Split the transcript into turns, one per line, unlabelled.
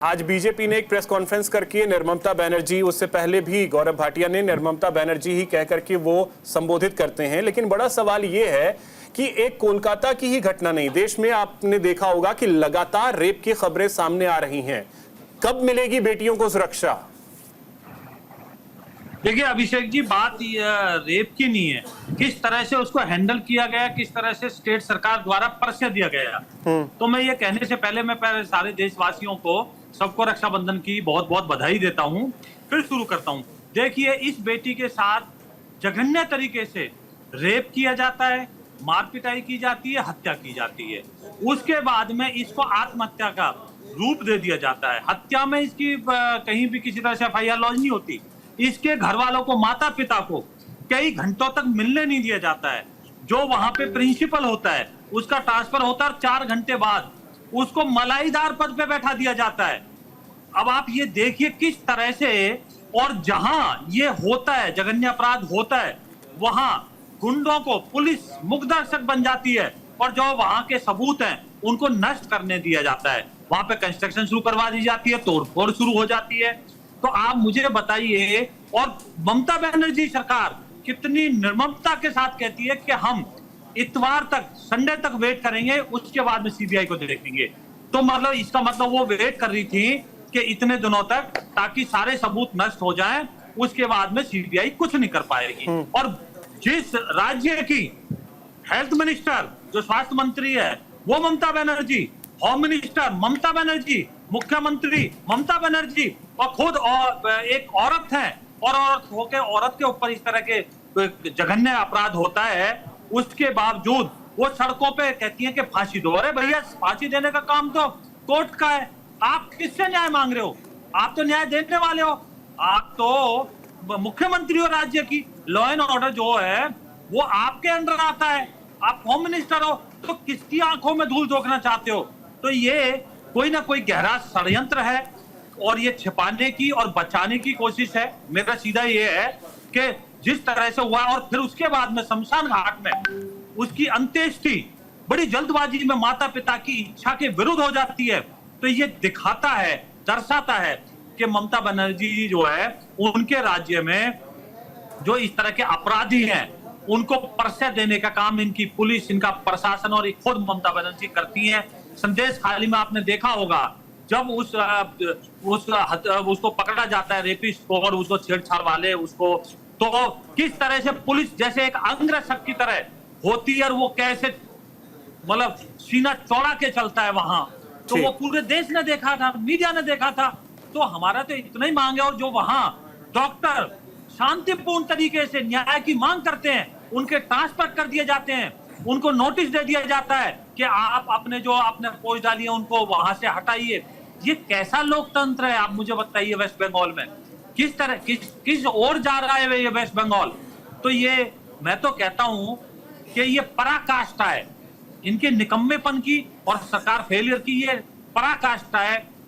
आज बीजेपी ने एक प्रेस कॉन्फ्रेंस करके निर्ममता बनर्जी, उससे पहले भी गौरव भाटिया ने निर्ममता बनर्जी ही कह करके वो संबोधित करते हैं। लेकिन बड़ा सवाल ये है कि एक कोलकाता की ही घटना नहीं, देश में आपने देखा होगा कि लगातार रेप की खबरें सामने आ रही हैं। कब मिलेगी बेटियों को सुरक्षा?
देखिए अभिषेक जी, बात रेप की नहीं है, किस तरह से उसको हैंडल किया गया, किस तरह से स्टेट सरकार द्वारा पर्चे दिया गया। तो मैं ये कहने से पहले मैं सारे देशवासियों को, सबको रक्षाबंधन की बहुत बहुत बधाई देता हूं। फिर शुरू करता हूं। देखिए, इस बेटी के साथ जघन्य तरीके से रेप किया जाता है, मारपिटाई की जाती है, हत्या की जाती है। उसके बाद में इसको आत्महत्या का रूप दे दिया जाता है। हत्या में इसकी कहीं भी किसी तरह से FIR लॉन्च नहीं होती। इसके घर वालों को, माता पिता को कई घंटों तक मिलने नहीं दिया जाता है। जो वहां पे प्रिंसिपल होता है उसका ट्रांसफर होता है और 4 घंटे बाद उसको मलाईदार पद पे बैठा दिया जाता है। अब आप ये देखिए किस तरह से, और जहां ये होता है, जघन्य अपराध होता है, वहां गुंडों को पुलिस मुखदर्शक बन जाती है और जो वहां के सबूत हैं उनको नष्ट करने दिया जाता है। वहां पे कंस्ट्रक्शन शुरू करवा दी जाती है, तोड़फोड़ शुरू हो जाती है। तो आप मुझे बताइए, और ममता बनर्जी सरकार कितनी निर्ममता के साथ कहती है कि हम इतवार तक, संडे तक वेट करेंगे, उसके बाद में CBI को देखेंगे। तो मतलब इसका मतलब वो वेट कर रही थी कि इतने दिनों तक, ताकि सारे सबूत नष्ट हो जाएं, उसके बाद में CBI कुछ नहीं कर पाएगी। और जिस राज्य की हेल्थ मिनिस्टर, जो स्वास्थ्य मंत्री है, वो ममता बनर्जी, होम मिनिस्टर ममता बनर्जी, मुख्यमंत्री ममता बनर्जी, और खुद एक औरत है, और औरत होकर औरत के ऊपर इस तरह के जघन्य अपराध होता है, उसके बावजूद वो सड़कों पे कहती हैं कि फांसी दो। अरे भैया, फांसी देने का काम तो कोर्ट का है। आप किससे न्याय मांग रहे हो? आप तो न्याय देने वाले हो। आप तो मुख्यमंत्री हो राज्य की। लॉ एंड ऑर्डर जो है वो आपके अंडर आता है। आप होम मिनिस्टर हो, तो किसकी आंखों में धूल झोंकना चाहते हो? तो ये कोई ना कोई गहरा षड्यंत्र है, और ये छिपाने की और बचाने की कोशिश है। मेरा सीधा ये है कि जिस तरह से हुआ, और फिर उसके बाद में शमशान घाट में उसकी अंत्येष्टि बड़ी जल्दबाजी में माता पिता की इच्छा के विरुद्ध हो जाती है। तो ये दिखाता है, दर्शाता है कि ममता बनर्जी जी जो है, उनके राज्य में जो इस तरह के अपराधी हैं उनको पर्चे देने का काम इनकी पुलिस, इनका प्रशासन और खुद ममता बनर्जी करती हैं। संदेश खाली में आपने देखा होगा, जब उसको पकड़ा जाता है, रेपिस्ट को, और उसको छेड़छाड़ वाले उसको, तो किस तरह से पुलिस जैसे एक अंगरक्षक की तरह होती है, और वो कैसे मतलब सीना चौड़ा के चलता है वहां। तो वो पूरे देश ने देखा था, मीडिया ने देखा था। तो हमारा तो इतना ही मांग है, और जो वहां डॉक्टर शांतिपूर्ण तरीके से न्याय की मांग करते हैं, उनके ट्रांसफर कर दिए जाते हैं, उनको नोटिस दे दिया जाता है कि आप अपने जो आपने पोस्ट डाली है उनको वहां से हटाइए। ये कैसा लोकतंत्र है, आप मुझे बताइए। वेस्ट बंगाल में किस तरह किस ओर जा रहा है ये वेस्ट बंगाल? तो ये मैं तो कहता हूं कि ये पराकाष्ठा है इनके निकम्मेपन की, और सरकार फेलियर की। ये पराकाष्ठा है